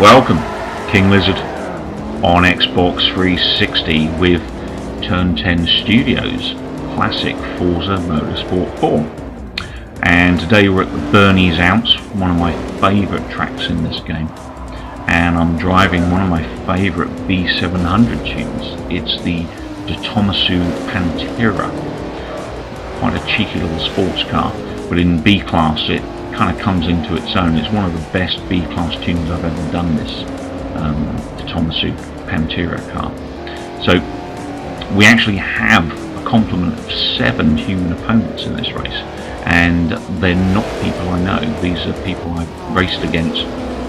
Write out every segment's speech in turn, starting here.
Welcome, King Lizard on Xbox 360 with Turn 10 Studios classic Forza Motorsport 4. And today we're at the Bernese Alps, one of my favourite tracks in this game. And I'm driving one of my favourite B700 tunes. It's the Tomasu Pantera. Quite a cheeky little sports car, but in B class it kind of comes into its own. It's one of the best B class tunes I've ever done, this the Tomasu Pantera car. So we actually have a complement of 7 human opponents in this race, and they're not people I know. These are people I've raced against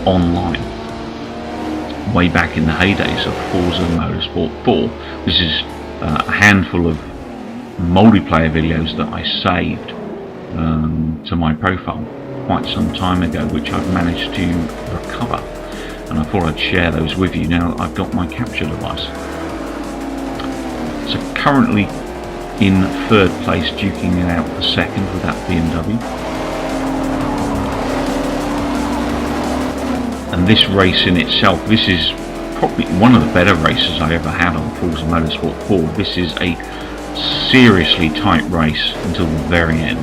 online way back in the heydays of Forza Motorsport 4. This is a handful of multiplayer videos that I saved to my profile quite some time ago, which I've managed to recover, and I thought I'd share those with you now that I've got my capture device. So currently in 3rd place, duking it out for 2nd with that BMW. And this race in itself, this is probably one of the better races I ever had on Forza Motorsport 4. This is a seriously tight race until the very end.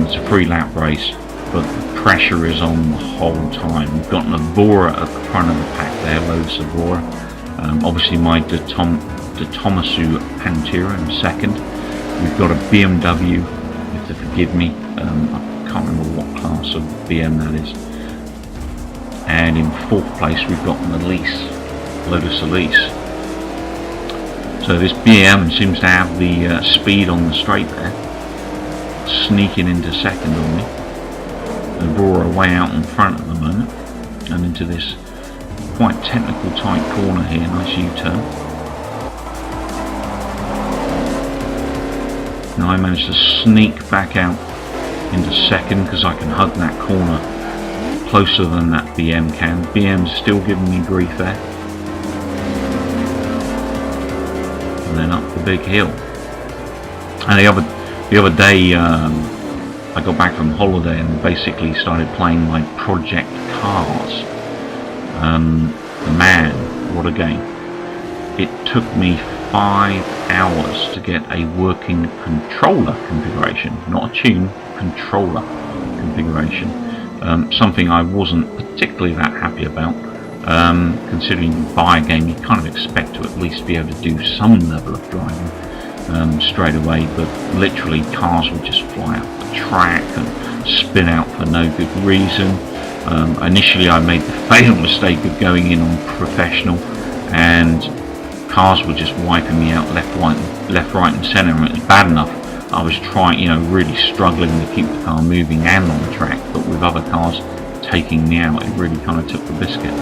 It's a 3-lap race, but the pressure is on the whole time. We've got an Evora at the front of the pack there, Lotus Evora. Obviously my Tomasu Pantera in 2nd. We've got a BMW, you have to forgive me, I can't remember what class of BM that is. And in 4th place we've got an Elise, Lotus Elise. So this BM seems to have the speed on the straight there, sneaking into 2nd on me. Evora way out in front at the moment, and into this quite technical tight corner here. Nice U-turn. Now I managed to sneak back out into 2nd because I can hug that corner closer than that BM can. BM's still giving me grief there. And then up the big hill. And the other day I got back from holiday and basically started playing my Project Cars. Man, what a game. It took me 5 hours to get a working controller configuration, not a tune, controller configuration. Something I wasn't particularly that happy about. Considering you buy a game, you kind of expect to at least be able to do some level of driving straight away, but literally cars would just fly up the track and spin out for no good reason. Initially I made the fatal mistake of going in on professional, and cars were just wiping me out left, right and centre. It was bad enough I was trying, really struggling to keep the car moving and on the track, but with other cars taking me out, it really kind of took the biscuit.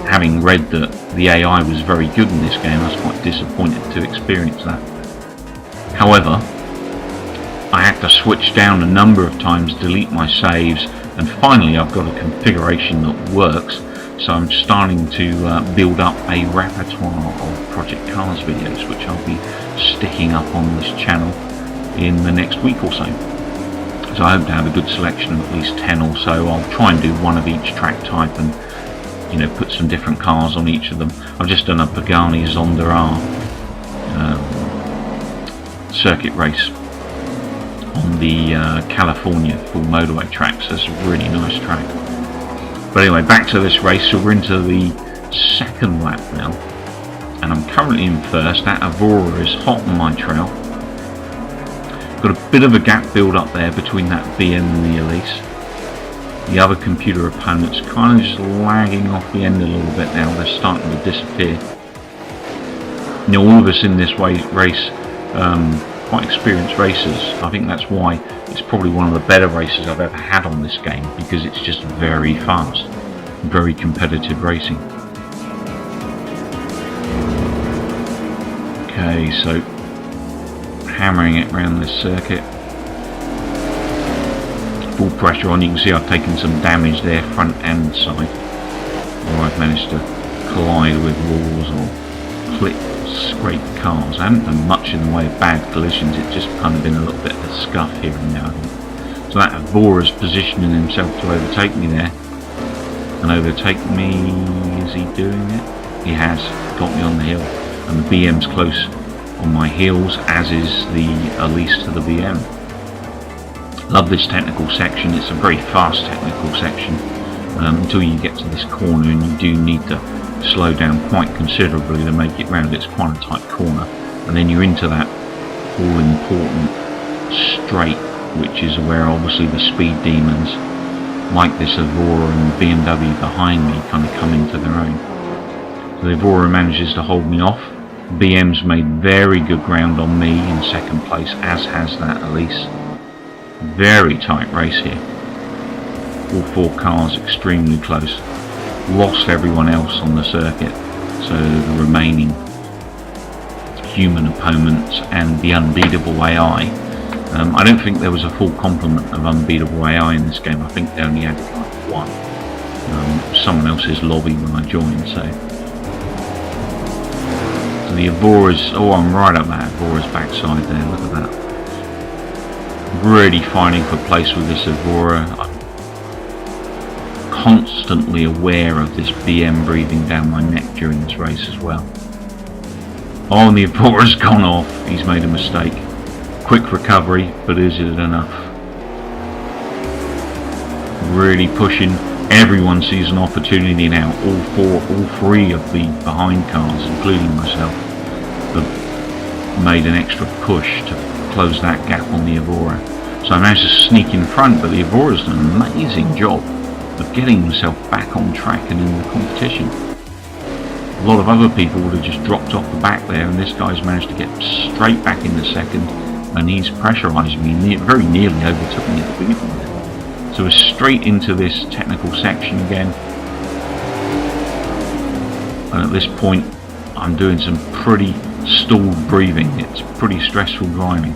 Having read that the AI was very good in this game, I was quite disappointed to experience that. However, I had to switch down a number of times, delete my saves, and finally I've got a configuration that works, so I'm starting to build up a repertoire of Project Cars videos, which I'll be sticking up on this channel in the next week or so. So I hope to have a good selection of at least 10 or so. I'll try and do one of each track type and put some different cars on each of them. I've just done a Pagani Zonda R circuit race on the California full motorway track, so it's a really nice track. But anyway, back to this race. So we're into the 2nd lap now, and I'm currently in 1st. That Evora is hot on my trail. Got a bit of a gap build up there between that BM and the Elise. The other computer opponents kind of just lagging off the end a little bit now. They're starting to disappear. All of us in this race, quite experienced racers. I think that's why it's probably one of the better races I've ever had on this game, because it's just very fast, very competitive racing. Okay, so hammering it around this circuit. Full pressure on. You can see I've taken some damage there, front and side, or I've managed to collide with walls or clip, scrape cars. I haven't done much in the way of bad collisions, it's just kind of been a little bit of a scuff here and now. So that Evora's positioning himself to overtake me there. and overtake me. Is he doing it? He has. Got me on the hill, and the BM's close on my heels, as is the Elise to the BM. Love this technical section. It's a very fast technical section until you get to this corner, and you do need to slow down quite considerably to make it round. It's quite a tight corner, and then you're into that all important straight, which is where obviously the speed demons like this Evora and the BMW behind me kind of come into their own. So the Evora manages to hold me off. BM's made very good ground on me in second place, as has that Elise. Very tight race here. All four cars extremely close. Lost everyone else on the circuit, so the remaining human opponents and the unbeatable AI. I don't think there was a full complement of unbeatable AI in this game. I think they only added like one. Someone else's lobby when I joined, so the Evora's, oh, I'm right up that Evora's backside there, look at that. Really fighting for place with this Evora. I'm constantly aware of this BM breathing down my neck during this race as well. Oh, and the Evora's gone off. He's made a mistake. Quick recovery, but is it enough? Really pushing. Everyone sees an opportunity now. All three of the behind cars, including myself, have made an extra push to close that gap on the Evora. So I managed to sneak in front, but the Evora's done an amazing job of getting himself back on track and in the competition. A lot of other people would have just dropped off the back there, and this guy's managed to get straight back in the second, and he's pressurised me, very nearly overtook me at the beginning there. So we're straight into this technical section again, and at this point I'm doing some pretty stalled breathing. It's pretty stressful driving,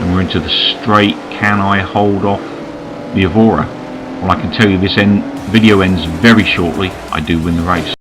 and we're into the straight. Can I hold off the Evora? Well, I can tell you this video ends very shortly. I do win the race.